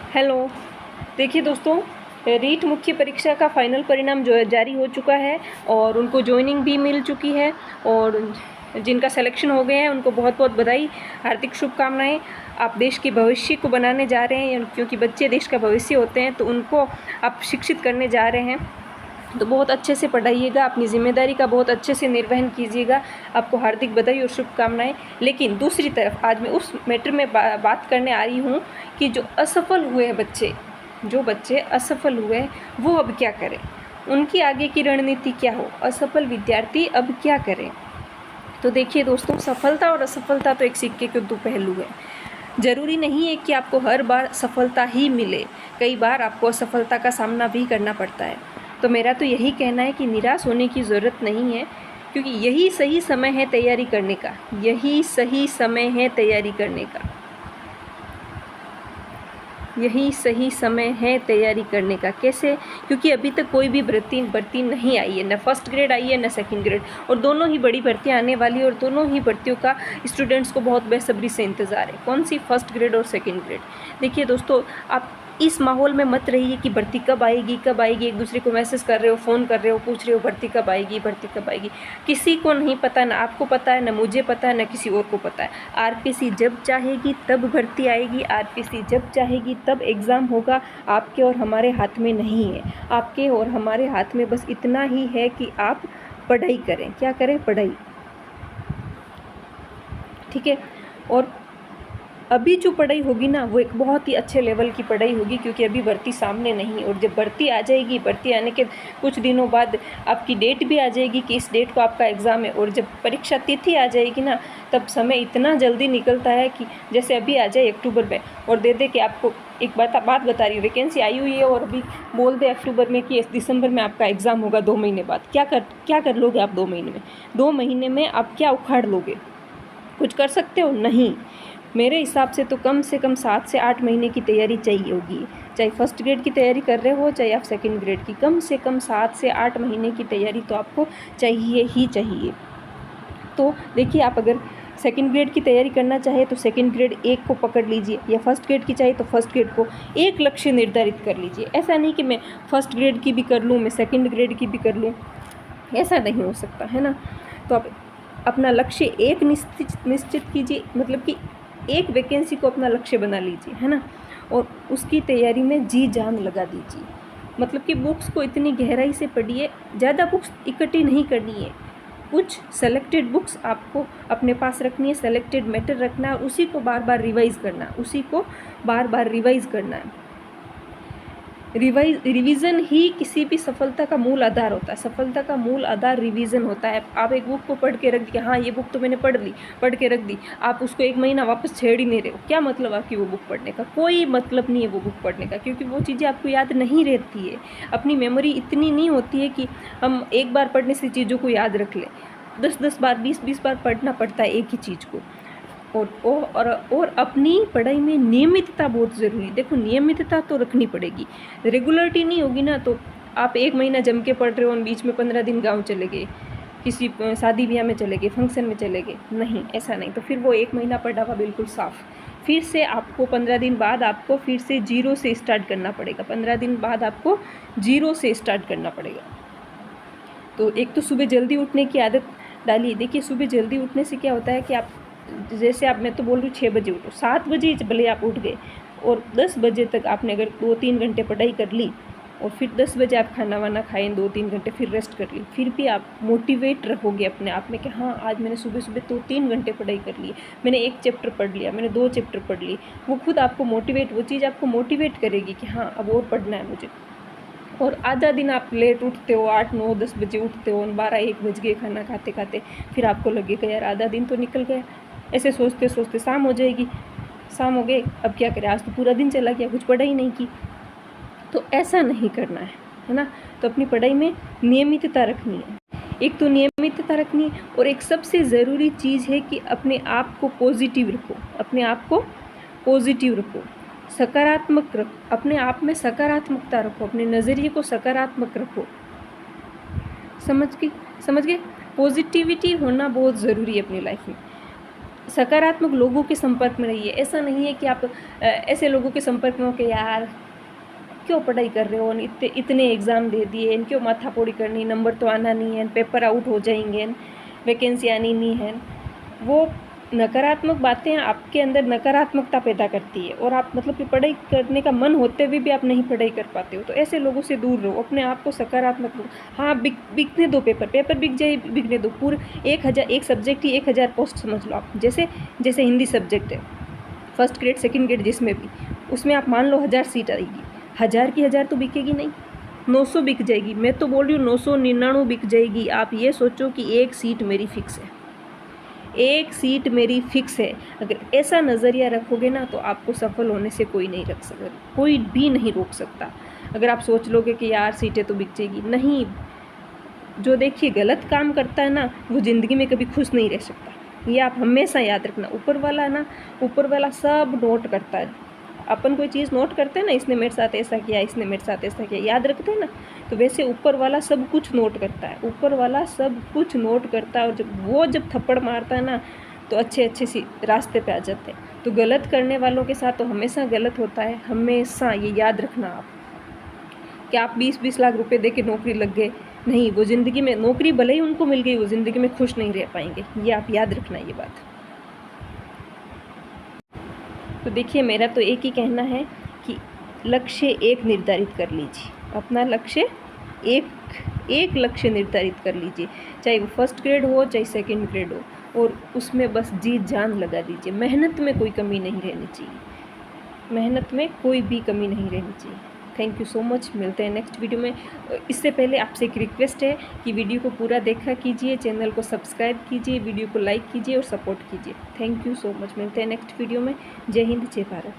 Hello. देखिए दोस्तों, रीट मुख्य परीक्षा का फाइनल परिणाम जो है जारी हो चुका है और उनको जॉइनिंग भी मिल चुकी है और जिनका सिलेक्शन हो गए हैं उनको बहुत बहुत बधाई, हार्दिक शुभकामनाएं। आप देश के भविष्य को बनाने जा रहे हैं, क्योंकि बच्चे देश का भविष्य होते हैं, तो उनको आप शिक्षित करने जा रहे हैं। तो बहुत अच्छे से पढ़ाइएगा, अपनी ज़िम्मेदारी का बहुत अच्छे से निर्वहन कीजिएगा। आपको हार्दिक बधाई और शुभकामनाएं। लेकिन दूसरी तरफ आज मैं उस मैटर में बात करने आ रही हूँ कि जो असफल हुए बच्चे, जो बच्चे असफल हुए वो अब क्या करें, उनकी आगे की रणनीति क्या हो, असफल विद्यार्थी अब क्या करें। तो देखिए दोस्तों, सफलता और असफलता तो एक सिक्के के दो पहलू है। ज़रूरी नहीं है कि आपको हर बार सफलता ही मिले, कई बार आपको असफलता का सामना भी करना पड़ता है। तो मेरा तो यही कहना है कि निराश होने की ज़रूरत नहीं है, क्योंकि यही सही समय है तैयारी करने का, यही सही समय है तैयारी करने का, यही सही समय है तैयारी करने का। कैसे? क्योंकि अभी तक कोई भी भर्ती नहीं आई है, न फर्स्ट ग्रेड आई है न सेकंड ग्रेड, और दोनों ही बड़ी भर्तियां आने वाली है और दोनों ही भर्तियों का स्टूडेंट्स को बहुत बेसब्री से इंतज़ार है। कौन सी? फर्स्ट ग्रेड और सेकंड ग्रेड। देखिए दोस्तों, आप इस माहौल में मत रहिए कि भर्ती कब आएगी कब आएगी, एक दूसरे को मैसेज कर रहे हो, फ़ोन कर रहे हो, पूछ रहे हो भर्ती कब आएगी भर्ती कब आएगी। किसी को नहीं पता, ना आपको पता है, ना मुझे पता है, ना किसी और को पता है। आरपीसी जब चाहेगी तब भर्ती आएगी, आरपीसी जब चाहेगी तब एग्ज़ाम होगा। आपके और हमारे हाथ में नहीं है, आपके और हमारे हाथ में बस इतना ही है कि आप पढ़ाई करें। क्या करें? पढ़ाई। ठीक है। और अभी जो पढ़ाई होगी ना, वो एक बहुत ही अच्छे लेवल की पढ़ाई होगी, क्योंकि अभी भर्ती सामने नहीं। और जब भर्ती आ जाएगी, भर्ती आने के कुछ दिनों बाद आपकी डेट भी आ जाएगी कि इस डेट को आपका एग्ज़ाम है, और जब परीक्षा तिथि आ जाएगी ना, तब समय इतना जल्दी निकलता है कि जैसे अभी आ जाए अक्टूबर में और दे दे कि आपको एक बात बता रही हूँ, वैकेंसी आई हुई है और अभी बोल दे अक्टूबर में कि इस दिसंबर में आपका एग्ज़ाम होगा 2 महीने बाद। क्या कर लोगे आप 2 महीने में? 2 महीने में आप क्या उखाड़ लोगे? कुछ कर सकते हो? नहीं। मेरे हिसाब से तो कम से कम 7 से 8 महीने की तैयारी चाहिए होगी। चाहे फर्स्ट ग्रेड की तैयारी कर रहे हो, चाहे आप सेकंड ग्रेड की, कम से कम 7 से 8 महीने की तैयारी तो आपको चाहिए ही चाहिए। तो देखिए, आप अगर सेकंड ग्रेड की तैयारी करना चाहे तो सेकंड ग्रेड 1 को पकड़ लीजिए, या फर्स्ट ग्रेड की चाहे तो फर्स्ट ग्रेड को एक लक्ष्य निर्धारित कर लीजिए। ऐसा नहीं कि मैं फर्स्ट ग्रेड की भी कर लूँ, मैं सेकंड ग्रेड की भी कर लूँ, ऐसा नहीं हो सकता है ना। तो आप अपना लक्ष्य एक निश्चित कीजिए, मतलब कि एक वैकेंसी को अपना लक्ष्य बना लीजिए, है ना, और उसकी तैयारी में जी जान लगा दीजिए। मतलब कि बुक्स को इतनी गहराई से पढ़िए, ज़्यादा बुक्स इकट्ठी नहीं करनी है, कुछ सेलेक्टेड बुक्स आपको अपने पास रखनी है, सेलेक्टेड मैटर रखना है, उसी को बार बार रिवाइज़ करना है, उसी को बार बार रिवाइज़ करना है। रिवीजन ही किसी भी सफलता का मूल आधार होता है। सफलता का मूल आधार रिवीजन होता है। आप एक बुक को पढ़ के रख दिया, हाँ ये बुक तो मैंने पढ़ के रख दी, आप उसको 1 महीना वापस छेड़ ही नहीं रहे हो। क्या मतलब आपकी वो बुक पढ़ने का? कोई मतलब नहीं है वो बुक पढ़ने का, क्योंकि वो चीज़ें आपको याद नहीं रहती है। अपनी मेमोरी इतनी नहीं होती है कि हम एक बार पढ़ने से चीज़ों को याद रख लें। 10-10 बार, 20-20 बार पढ़ना पड़ता है एक ही चीज़ को। और अपनी पढ़ाई में नियमितता बहुत ज़रूरी। देखो, नियमितता तो रखनी पड़ेगी। रेगुलरिटी नहीं होगी ना, तो आप 1 महीना जम के पढ़ रहे हो और बीच में 15 दिन गाँव चले गए, किसी शादी ब्याह में चले गए, फंक्शन में चले गए, नहीं, ऐसा नहीं। तो फिर वो 1 महीना पढ़ा हुआ बिल्कुल साफ, फिर से आपको 15 दिन बाद आपको फिर से जीरो से स्टार्ट करना पड़ेगा। 15 दिन बाद आपको जीरो से स्टार्ट करना पड़ेगा। तो एक तो सुबह जल्दी उठने की आदत डालिए। देखिए, सुबह जल्दी उठने से क्या होता है कि आप, जैसे आप, मैं तो बोल रही हूँ 6 बजे उठो, 7 बजे भले आप उठ गए और 10 बजे तक आपने अगर 2-3 घंटे पढ़ाई कर ली और फिर 10 बजे आप खाना वाना खाएं, 2-3 घंटे फिर रेस्ट कर ली, फिर भी आप मोटिवेट रहोगे अपने आप में कि हाँ, आज मैंने सुबह सुबह 2-3 घंटे पढ़ाई कर ली, मैंने 1 चैप्टर पढ़ लिया, मैंने 2 चैप्टर पढ़ लिए। वो खुद आपको मोटिवेट, वो चीज़ आपको मोटिवेट करेगी कि हाँ, अब और पढ़ना है मुझे। और आधा दिन आप लेट उठते हो, 8-9-10 बजे उठते हो, 12-1 बज गए खाना खाते खाते, फिर आपको लगेगा यार आधा दिन तो निकल गया। ऐसे सोचते सोचते शाम हो जाएगी, शाम हो गए, अब क्या करें, आज तो पूरा दिन चला गया, कुछ पढ़ाई नहीं की। तो ऐसा नहीं करना है ना। तो अपनी पढ़ाई में नियमितता रखनी है, एक तो नियमितता रखनी है, और एक सबसे ज़रूरी चीज़ है कि अपने आप को पॉजिटिव रखो, अपने आप को पॉजिटिव रखो, सकारात्मक रखो, अपने आप में सकारात्मकता रखो, अपने नज़रिए को सकारात्मक रखो। समझ गए? पॉजिटिविटी होना बहुत ज़रूरी है अपनी लाइफ में। सकारात्मक लोगों के संपर्क में रहिए। ऐसा नहीं है कि आप ऐसे लोगों के संपर्क में हो कि यार क्यों पढ़ाई कर रहे हो, इतने एग्ज़ाम दे दिए, इन क्यों माथापोड़ी करनी, नंबर तो आना नहीं है, पेपर आउट हो जाएंगे, वैकेंसी आनी नहीं है। वो नकारात्मक बातें आपके अंदर नकारात्मकता पैदा करती है और आप मतलब कि पढ़ाई करने का मन होते हुए भी आप नहीं पढ़ाई कर पाते हो। तो ऐसे लोगों से दूर रहो, अपने आप को सकारात्मक लो। हाँ, बिकने दो, पेपर बिक जाए, बिकने दो। पूरे 1000 एक सब्जेक्ट ही 1000 पोस्ट समझ लो आप। जैसे जैसे हिंदी सब्जेक्ट है, फर्स्ट ग्रेड सेकंड ग्रेड जिसमें भी, उसमें आप मान लो 1000 सीट आएगी, 1000 की 1000 तो बिकेगी नहीं, 900 बिक जाएगी। मैं तो बोल रही हूँ 999 बिक जाएगी। आप ये सोचो कि एक सीट मेरी फिक्स है, एक सीट मेरी फिक्स है। अगर ऐसा नज़रिया रखोगे ना तो आपको सफल होने से कोई नहीं रख सकता, कोई भी नहीं रोक सकता। अगर आप सोच लोगे कि यार सीटें तो बिक जाएगी, नहीं। जो देखिए गलत काम करता है ना वो ज़िंदगी में कभी खुश नहीं रह सकता। ये आप हमेशा याद रखना। ऊपर वाला है ना, ऊपर वाला सब नोट करता है। अपन कोई चीज़ नोट करते हैं ना, इसने मेरे साथ ऐसा किया, इसने मेरे साथ ऐसा किया, याद रखते हैं ना, तो वैसे ऊपर वाला सब कुछ नोट करता है। ऊपर वाला सब कुछ नोट करता है और जब थप्पड़ मारता है ना तो अच्छे सी रास्ते पे आ जाते हैं। तो गलत करने वालों के साथ तो हमेशा गलत होता है। हमेशा ये याद रखना आप कि आप 20-20 लाख रुपए दे के नौकरी लग गए, नहीं, वो ज़िंदगी में नौकरी भले ही उनको मिल गई, वो ज़िंदगी में खुश नहीं रह पाएंगे। ये आप याद रखना ये बात। तो देखिए मेरा तो एक ही कहना है कि लक्ष्य एक निर्धारित कर लीजिए। अपना लक्ष्य एक लक्ष्य निर्धारित कर लीजिए, चाहे वो फर्स्ट ग्रेड हो चाहे सेकंड ग्रेड हो, और उसमें बस जी जान लगा दीजिए। मेहनत में कोई कमी नहीं रहनी चाहिए, मेहनत में कोई भी कमी नहीं रहनी चाहिए। Thank you so much. मिलते हैं नेक्स्ट वीडियो में। इससे पहले आपसे एक रिक्वेस्ट है कि वीडियो को पूरा देखा कीजिए, चैनल को सब्सक्राइब कीजिए, वीडियो को लाइक कीजिए और सपोर्ट कीजिए। Thank you so much. मिलते हैं नेक्स्ट वीडियो में। जय हिंद, जय भारत।